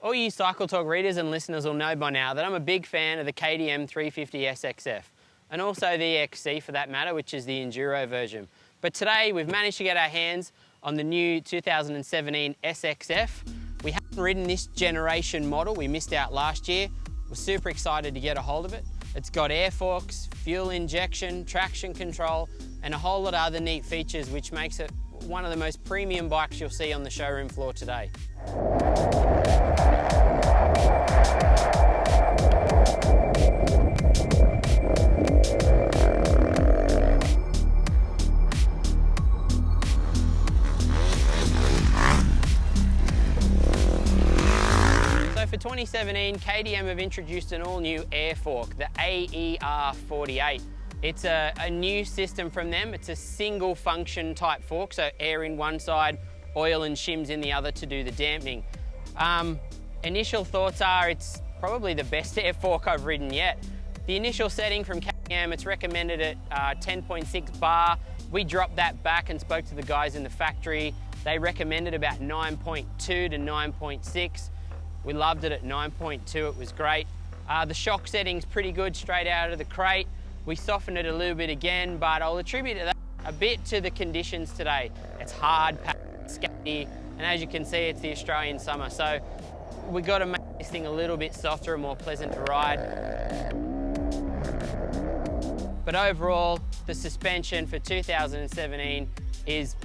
All you Cycle Talk readers and listeners will know by now that I'm a big fan of the KTM 350 SXF and also the XC for that matter, which is the Enduro version. But today we've managed to get our hands on the new 2017 SXF. We haven't ridden this generation model, we missed out last year. We're super excited to get a hold of it. It's got air forks, fuel injection, traction control, and a whole lot of other neat features which makes it one of the most premium bikes you'll see on the showroom floor today. For 2017, KTM have introduced an all-new air fork, the AER48. It's a new system from them. It's a single function type fork, so air in one side, oil and shims in the other to do the dampening. Initial thoughts are it's probably the best air fork I've ridden yet. The initial setting from KTM, it's recommended at 10.6 bar. We dropped that back and spoke to the guys in the factory. They recommended about 9.2 to 9.6. We loved it at 9.2, it was great. The shock setting's pretty good straight out of the crate. We softened it a little bit again, but I'll attribute that a bit to the conditions today. It's hard, packed, scatty, and as you can see, it's the Australian summer, so we've got to make this thing a little bit softer and more pleasant to ride. But overall, the suspension for 2017 is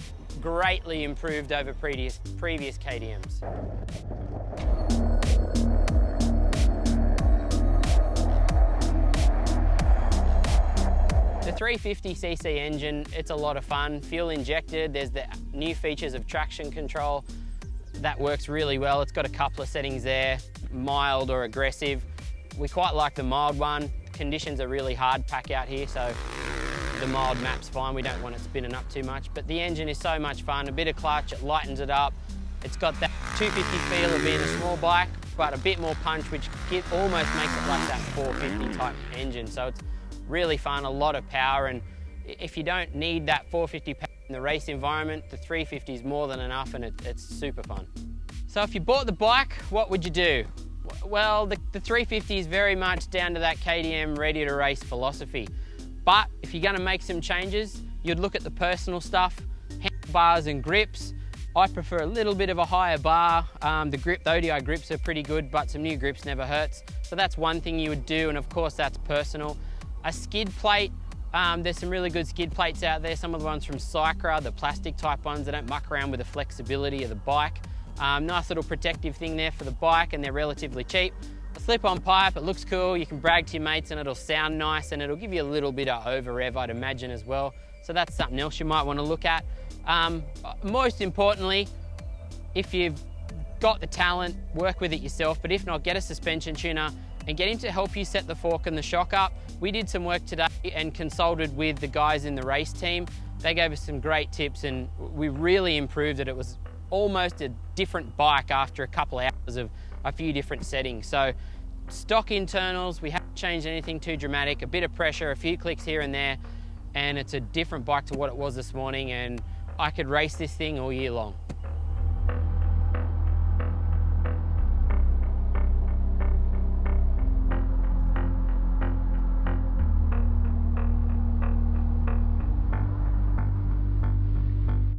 greatly improved over previous KTMs. The 350cc engine, it's a lot of fun. Fuel injected, there's the new features of traction control. That works really well. It's got a couple of settings there, mild or aggressive. We quite like the mild one. Conditions are really hard pack out here, so the mild map's fine. We don't want it spinning up too much, but the engine is so much fun. A bit of clutch, it lightens it up. It's got that 250 feel of being a small bike, but a bit more punch, which almost makes it like that 450 type engine. So it's really fun, a lot of power, and if you don't need that 450 power in the race environment, the 350 is more than enough, and it's super fun. So if you bought the bike, what would you do? Well, the 350 is very much down to that KTM ready to race philosophy. But if you're gonna make some changes, you'd look at the personal stuff, handlebars and grips. I prefer a little bit of a higher bar. The ODI grips are pretty good, but some new grips never hurts. So that's one thing you would do, and of course that's personal. A skid plate, there's some really good skid plates out there. Some of the ones from Cycra, the plastic type ones, they don't muck around with the flexibility of the bike. Nice little protective thing there for the bike, and they're relatively cheap. A slip-on pipe, it looks cool. You can brag to your mates and it'll sound nice, and it'll give you a little bit of over rev, I'd imagine, as well. So that's something else you might want to look at. Most importantly, if you've got the talent, work with it yourself, but if not, get a suspension tuner and get him to help you set the fork and the shock up. We did some work today and consulted with the guys in the race team. They gave us some great tips, and we really improved it. It was almost a different bike after a couple of hours of a few different settings. So stock internals, we haven't changed anything too dramatic, a bit of pressure, a few clicks here and there, and it's a different bike to what it was this morning, and I could race this thing all year long.